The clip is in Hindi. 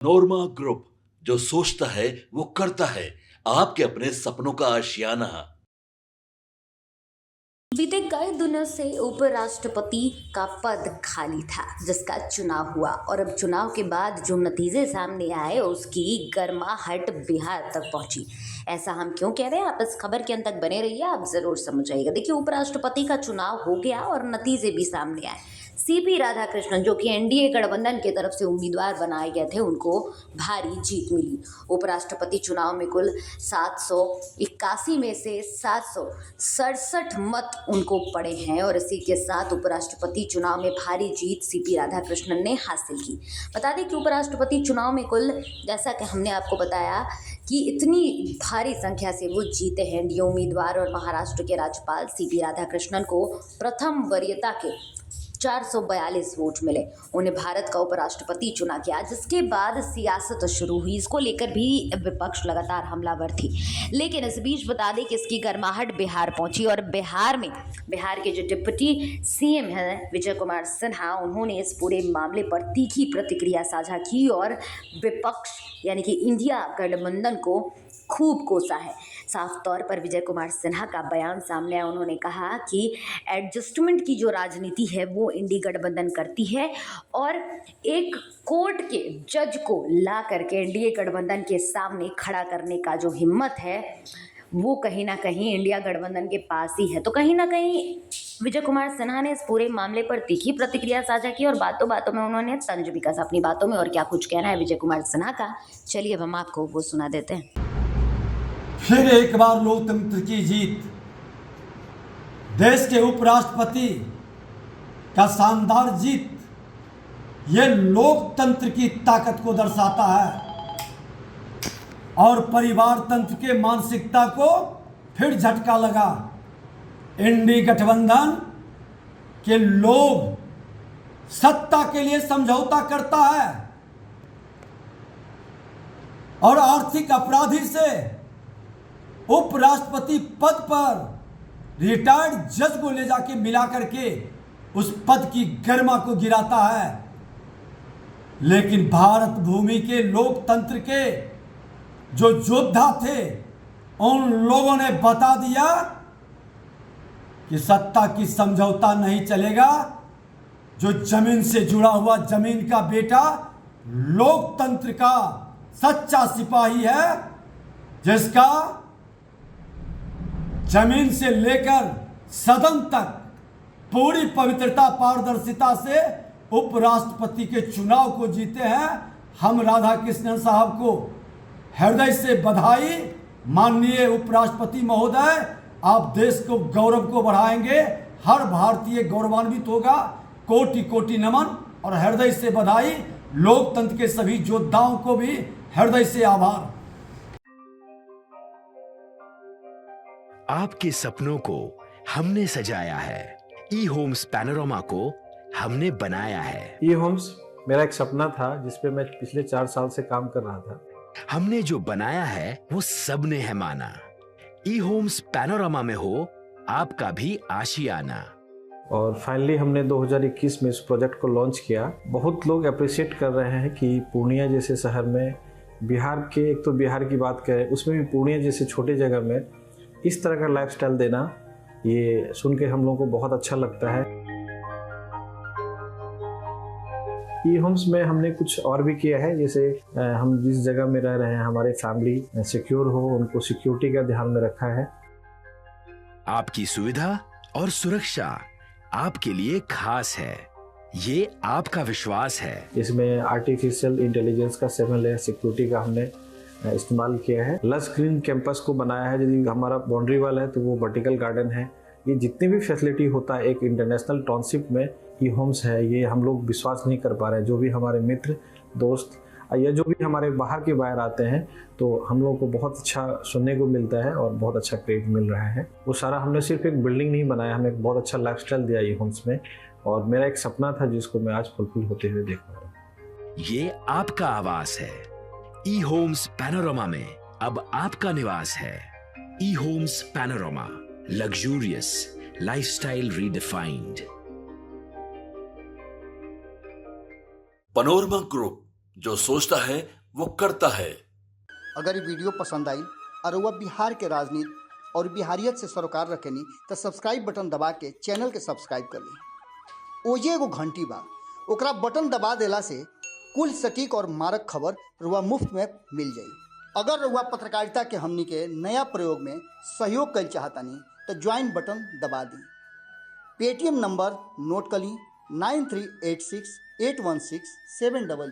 नोरमा ग्रुप, जो सोचता है वो करता है। आपके अपने सपनों का आशियाना। बीते कई दिनों से उपराष्ट्रपति का पद खाली था, जिसका चुनाव हुआ और अब चुनाव के बाद जो नतीजे सामने आए उसकी गर्माहट बिहार तक पहुंची। ऐसा हम क्यों कह रहे हैं, आप इस खबर के अंत तक बने रहिए, आप जरूर समझ आइएगा। देखिए, उपराष्ट्रपति का चुनाव हो गया और नतीजे भी सामने आए। सीपी राधाकृष्णन, जो कि एनडीए गठबंधन की तरफ से उम्मीदवार बनाए गए थे, उनको भारी जीत मिली। उपराष्ट्रपति चुनाव में कुल 781 में से 767 मत उनको पड़े हैं और इसी के साथ उपराष्ट्रपति चुनाव में भारी जीत सीपी राधाकृष्णन ने हासिल की। बता दें कि उपराष्ट्रपति चुनाव में कुल, जैसा कि हमने आपको बताया कि इतनी भारी संख्या से वो जीते हैं एनडीए उम्मीदवार, और महाराष्ट्र के राज्यपाल सीपी राधाकृष्णन को प्रथम वरीयता के 442 वोट मिले। उन्हें भारत का उपराष्ट्रपति चुना गया, जिसके बाद सियासत शुरू हुई। इसको लेकर भी विपक्ष लगातार हमलावर थी, लेकिन इस बीच बता दें कि इसकी गर्माहट बिहार पहुंची और बिहार के जो डिप्टी सीएम हैं विजय कुमार सिन्हा, उन्होंने इस पूरे मामले पर तीखी प्रतिक्रिया साझा की और विपक्ष यानी कि इंडिया गठबंधन को खूब कोसा है। साफ तौर पर विजय कुमार सिन्हा का बयान सामने आया। उन्होंने कहा कि एडजस्टमेंट की जो राजनीति है वो इंडी गठबंधन करती है और एक कोर्ट के जज को ला करके एनडीए गठबंधन के सामने खड़ा करने का जो हिम्मत है वो कहीं ना कहीं इंडिया गठबंधन के पास ही है। तो कहीं ना कहीं विजय कुमार सिन्हा ने इस पूरे मामले पर तीखी प्रतिक्रिया साझा की और बातों बातों में उन्होंने तंज भी कसा अपनी बातों में। और क्या कुछ कहना है विजय कुमार सिन्हा का, चलिए अब हम आपको वो सुना देते हैं। फिर एक बार लोकतंत्र की जीत, देश के उपराष्ट्रपति का शानदार जीत, ये लोकतंत्र की ताकत को दर्शाता है और परिवार तंत्र के मानसिकता को फिर झटका लगा। इंडी गठबंधन के लोग सत्ता के लिए समझौता करता है और आर्थिक अपराधी से उपराष्ट्रपति पद पर रिटायर्ड जज को ले जाके मिला करके उस पद की गरिमा को गिराता है। लेकिन भारत भूमि के लोकतंत्र के जो योद्धा थे, उन लोगों ने बता दिया कि सत्ता की समझौता नहीं चलेगा। जो जमीन से जुड़ा हुआ जमीन का बेटा लोकतंत्र का सच्चा सिपाही है, जिसका जमीन से लेकर सदन तक पूरी पवित्रता पारदर्शिता से उपराष्ट्रपति के चुनाव को जीते हैं, हम राधाकृष्णन साहब को हृदय से बधाई। माननीय उपराष्ट्रपति महोदय, आप देश को गौरव को बढ़ाएंगे, हर भारतीय गौरवान्वित होगा। कोटि कोटि नमन और हृदय से बधाई। लोकतंत्र के सभी योद्धाओं को भी हृदय से आभार। आपके सपनों को हमने सजाया है, ई होम्स पैनोरमा को हमने बनाया है। ई होम्स मेरा एक सपना था जिस पे मैं पिछले 4 साल से काम कर रहा था। हमने जो बनाया है वो सबने है माना। ई होम्स पैनोरमा में हो आपका भी आशियाना। और फाइनली हमने 2021 में इस प्रोजेक्ट को लॉन्च किया। बहुत लोग अप्रिशिएट कर रहे हैं कि पूर्णिया जैसे शहर में, बिहार के, एक तो बिहार की बात करें उसमें भी पूर्णिया जैसे छोटे जगह में इस तरह का लाइफस्टाइल देना, ये सुन के हम लोगों को बहुत अच्छा लगता है। ई होम्स में हमने कुछ और भी किया है, जैसे हम जिस जगह में रह रहे हैं हमारे फैमिली सिक्योर हो, उनको सिक्योरिटी का ध्यान में रखा है। आपकी सुविधा और सुरक्षा आपके लिए खास है, ये आपका विश्वास है। इसमें आर्टिफिशियल इंटेलिजेंस का 7 लेयर सिक्योरिटी का हमने इस्तेमाल किया है। लस ग्रीन कैंपस को बनाया है। यदि हमारा बाउंड्री वाल है तो वो वर्टिकल गार्डन है। ये जितनी भी फैसिलिटी होता है एक इंटरनेशनल टाउनशिप में, ई होम्स है, ये हम लोग विश्वास नहीं कर पा रहे हैं। जो भी हमारे मित्र दोस्त या जो भी हमारे बाहर के बाहर आते हैं तो हम लोगों को बहुत अच्छा सुनने को मिलता है और बहुत अच्छा क्रेडिट मिल रहा है। वो सारा हमने सिर्फ एक बिल्डिंग नहीं बनाया, हमें एक बहुत अच्छा लाइफस्टाइल दिया ई होम्स में, और मेरा एक सपना था जिसको मैं आज फुलफिल होते हुए देख पा रहा हूँ। ये आपका आवास है। ई होम्स पैनोरमा में अब आपका निवास है। E homes Panorama, luxurious lifestyle redefined. Panorama group, जो सोचता है वो करता है। अगर ये वीडियो पसंद आई और वह बिहार के राजनीति और बिहारियत से सरोकार रखेनी तो सब्सक्राइब बटन दबा के चैनल के सब्सक्राइब कर ली। ओजे एगो घंटी बा, ओकरा बटन दबा देला से कुल सटीक और मारक खबर रुआ मुफ्त में मिल जाई। अगर रुआ पत्रकारिता के हमनी के नया प्रयोग में सहयोग कर चाहतानी तो ज्वाइन बटन दबा दी। पेटीएम नंबर नोट कर ली 9386816700।